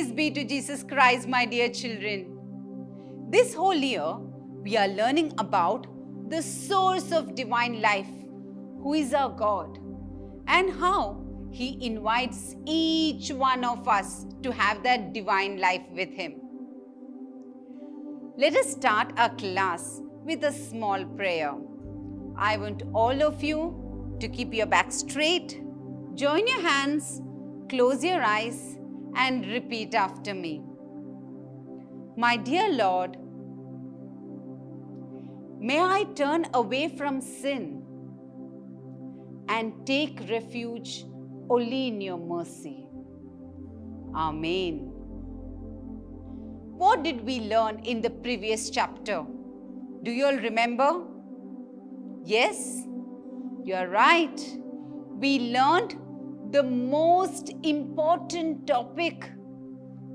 Praise be to Jesus Christ, my dear children. This whole year, we are learning about the source of divine life, who is our God, and how He invites each one of us to have that divine life with Him. Let us start our class with a small prayer. I want all of you to keep your back straight, join your hands, close your eyes, and repeat after me. My dear Lord, may I turn away from sin and take refuge only in your mercy. Amen. What did we learn in the previous chapter? Do you all remember? Yes, you are right. We learned the most important topic,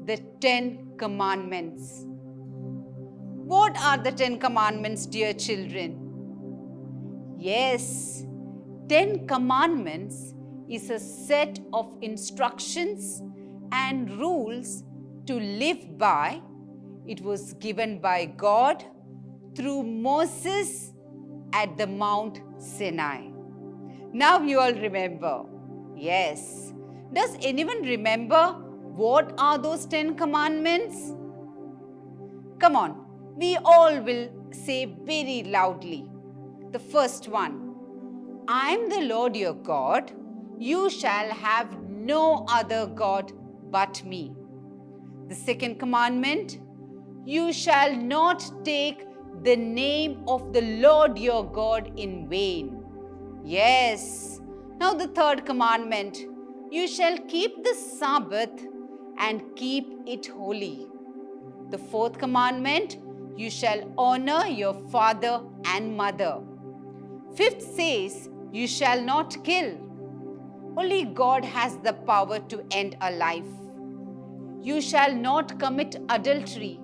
the 10 Commandments. What are the 10 Commandments, dear children? Yes, 10 Commandments is a set of instructions and rules to live by. It was given by God through Moses at the Mount Sinai. Now you all remember. Yes. Does anyone remember what are those 10 commandments? Come on, we all will say very loudly. The first one, I am the Lord your God. You shall have no other God but me. The second commandment, you shall not take the name of the Lord your God in vain. Yes. Now the third commandment, you shall keep the Sabbath and keep it holy. The fourth commandment, you shall honor your father and mother. Fifth says, you shall not kill. Only God has the power to end a life. You shall not commit adultery.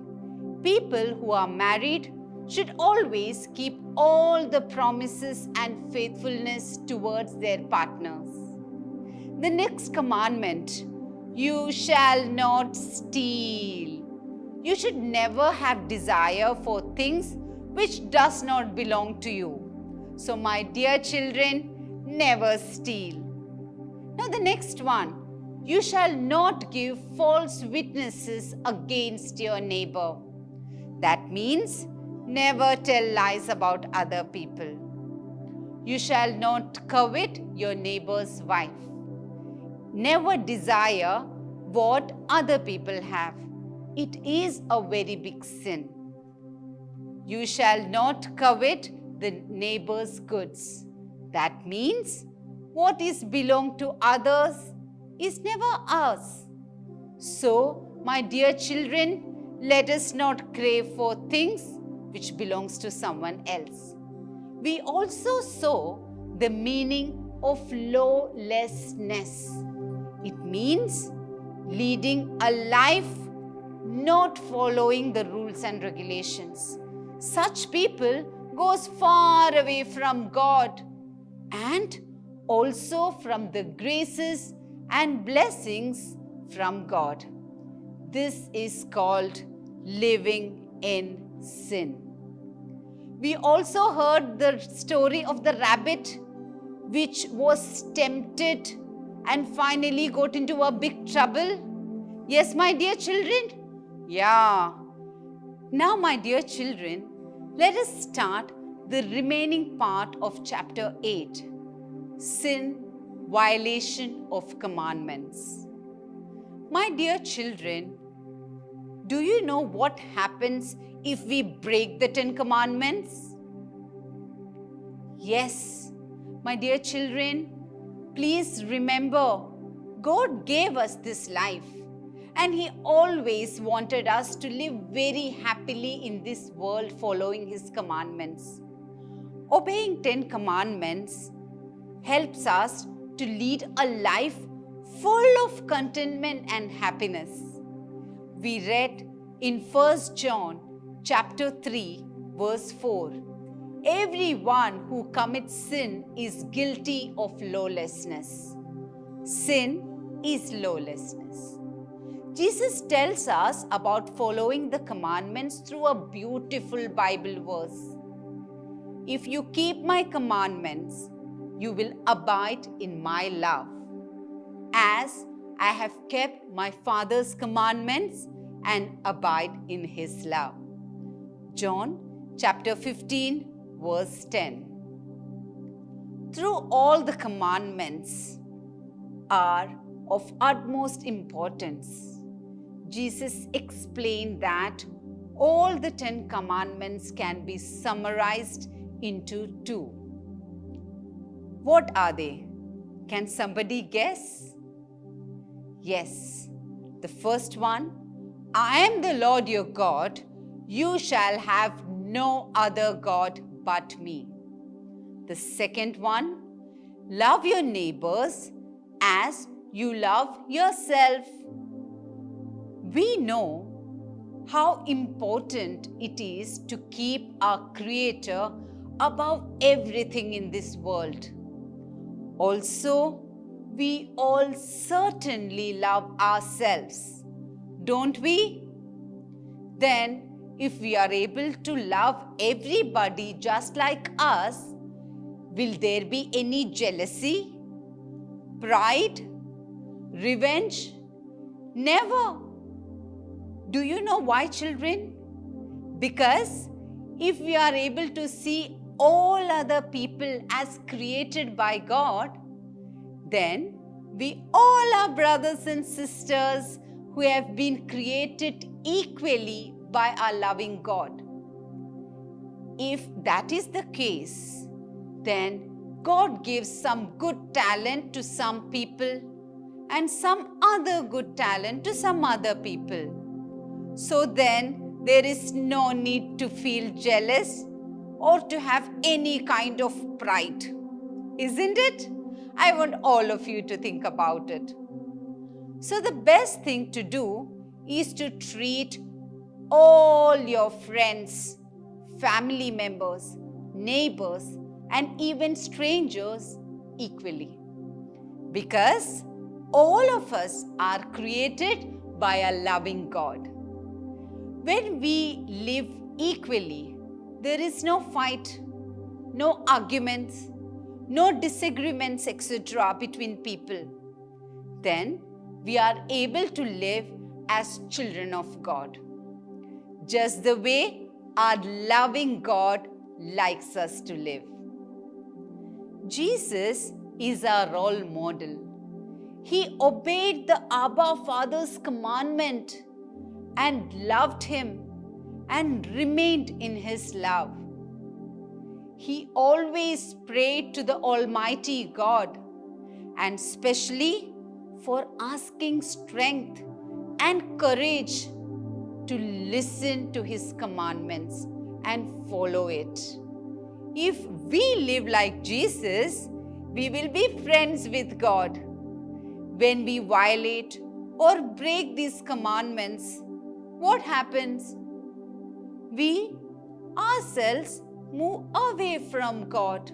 People who are married should always keep all the promises and faithfulness towards their partners. The next commandment, you shall not steal. You should never have desire for things which does not belong to you. So my dear children, never steal. Now the next one, you shall not give false witnesses against your neighbor. That means never tell lies about other people. You shall not covet your neighbor's wife. Never desire what other people have. It is a very big sin. You shall not covet the neighbor's goods. That means what is belong to others is never ours. So, my dear children, let us not crave for things which belongs to someone else. We also saw the meaning of lawlessness. It means leading a life not following the rules and regulations. Such people goes far away from God and also from the graces and blessings from God. This is called living in sin. We also heard the story of the rabbit which was tempted and finally got into a big trouble. Yes, my dear children? Yeah. Now, my dear children, let us start the remaining part of chapter 8. Sin, violation of commandments. My dear children, do you know what happens if we break the 10 commandments? Yes, my dear children, please remember, God gave us this life and He always wanted us to live very happily in this world following His commandments. Obeying 10 commandments helps us to lead a life full of contentment and happiness. We read in 1 John chapter 3 verse 4, everyone who commits sin is guilty of lawlessness. Sin is lawlessness. Jesus tells us about following the commandments through a beautiful Bible verse. If you keep my commandments, you will abide in my love, as I have kept my Father's commandments and abide in his love. John chapter 15, verse 10. Through all the commandments are of utmost importance, Jesus explained that all the 10 commandments can be summarized into 2. What are they? Can somebody guess? Yes, the first one, I am the Lord your God, you shall have no other God but me. The second one, love your neighbors as you love yourself. We know how important it is to keep our Creator above everything in this world. Also, we all certainly love ourselves, don't we? Then, if we are able to love everybody just like us, will there be any jealousy, pride, revenge? Never. Do you know why, children? Because if we are able to see all other people as created by God, then we all are brothers and sisters who have been created equally by our loving God. If that is the case, then God gives some good talent to some people and some other good talent to some other people. So then there is no need to feel jealous or to have any kind of pride. Isn't it? I want all of you to think about it. So the best thing to do is to treat all your friends, family members, neighbors, and even strangers equally. Because all of us are created by a loving God. When we live equally, there is no fight, no arguments, no disagreements, etc. between people. Then we are able to live as children of God, just the way our loving God likes us to live. Jesus is our role model. He obeyed the Abba Father's commandment and loved him and remained in his love. He always prayed to the Almighty God, and especially for asking strength and courage to listen to his commandments and follow it. If we live like Jesus, we will be friends with God. When we violate or break these commandments, what happens? We ourselves move away from God,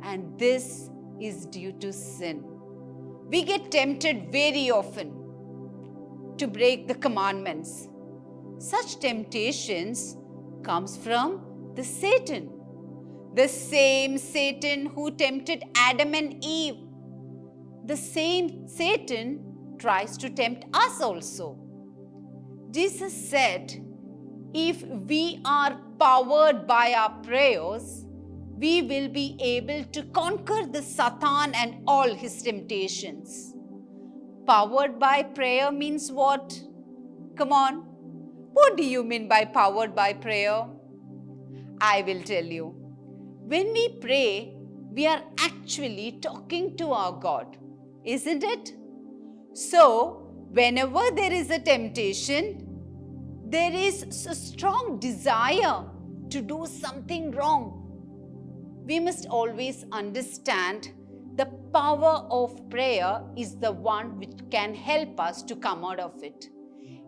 and this is due to sin. We get tempted very often to break the commandments. Such temptations comes from the Satan, the same Satan who tempted Adam and Eve. The same Satan tries to tempt us also. Jesus said, if we are powered by our prayers, we will be able to conquer the Satan and all his temptations. Powered by prayer means what? Come on. What do you mean by powered by prayer? I will tell you. When we pray, we are actually talking to our God, isn't it? So, whenever there is a temptation, there is a strong desire to do something wrong. We must always understand the power of prayer is the one which can help us to come out of it.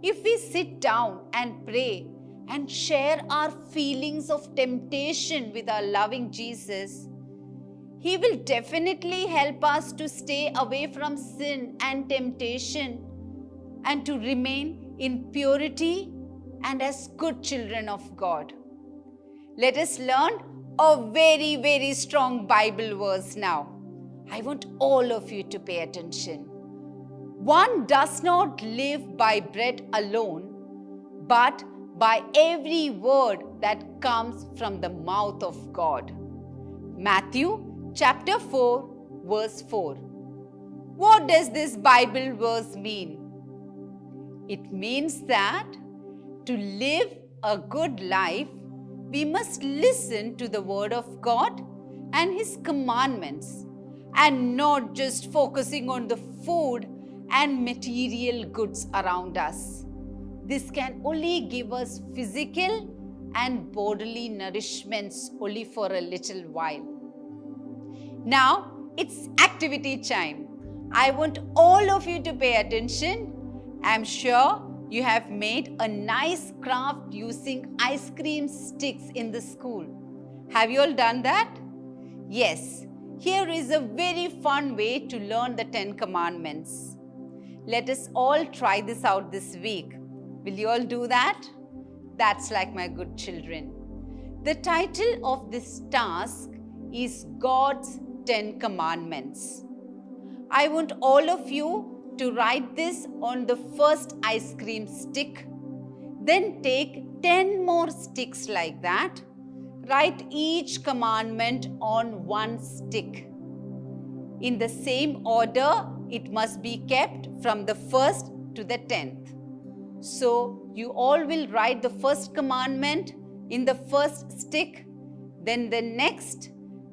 If we sit down and pray and share our feelings of temptation with our loving Jesus, He will definitely help us to stay away from sin and temptation and to remain in purity and as good children of God. Let us learn a very, very strong Bible verse now. I want all of you to pay attention. One does not live by bread alone, but by every word that comes from the mouth of God. Matthew chapter 4, verse 4. What does this Bible verse mean? It means that to live a good life, we must listen to the word of God and His commandments, and not just focusing on the food and material goods around us. This can only give us physical and bodily nourishments only for a little while. Now it's activity time. I want all of you to pay attention. I'm sure you have made a nice craft using ice cream sticks in the school. Have you all done that? Yes. Here is a very fun way to learn the 10 Commandments. Let us all try this out this week. Will you all do that? That's like my good children. The title of this task is God's 10 Commandments. I want all of you to write this on the first ice cream stick. Then take 10 more sticks like that. Write each commandment on one stick. In the same order, it must be kept from the first to the 10th. So you all will write the first commandment in the first stick, then the next,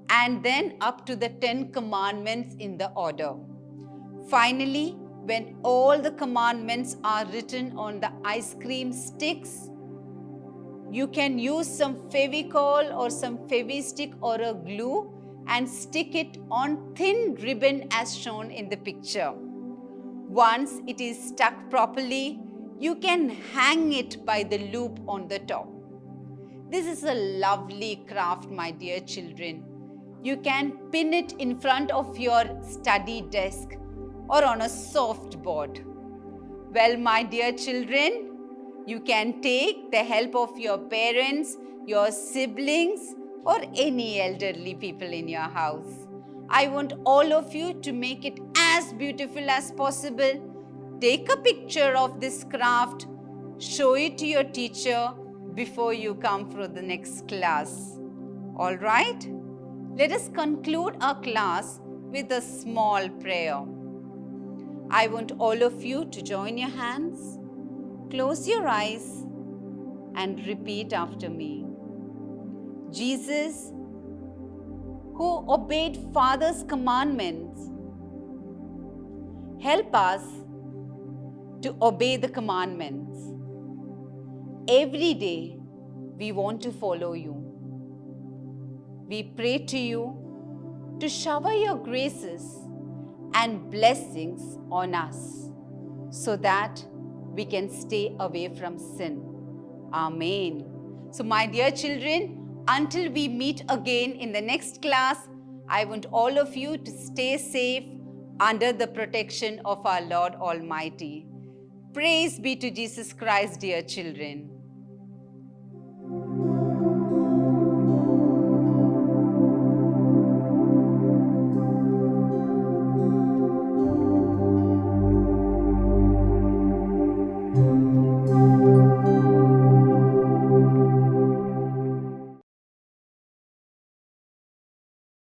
and then up to the 10 commandments in the order. Finally, when all the commandments are written on the ice cream sticks, you can use some Fevicol or some Fevistick or a glue and stick it on thin ribbon as shown in the picture. Once it is stuck properly, you can hang it by the loop on the top. This is a lovely craft, my dear children. You can pin it in front of your study desk or on a soft board. Well, my dear children, you can take the help of your parents, your siblings, or any elderly people in your house. I want all of you to make it as beautiful as possible. Take a picture of this craft, show it to your teacher before you come for the next class. All right? Let us conclude our class with a small prayer. I want all of you to join your hands, close your eyes, and repeat after me. Jesus, who obeyed Father's commandments, help us to obey the commandments. Every day, we want to follow you. We pray to you to shower your graces and blessings on us so that we can stay away from sin. Amen. So, my dear children, until we meet again in the next class, I want all of you to stay safe under the protection of our Lord Almighty. Praise be to Jesus Christ, dear children.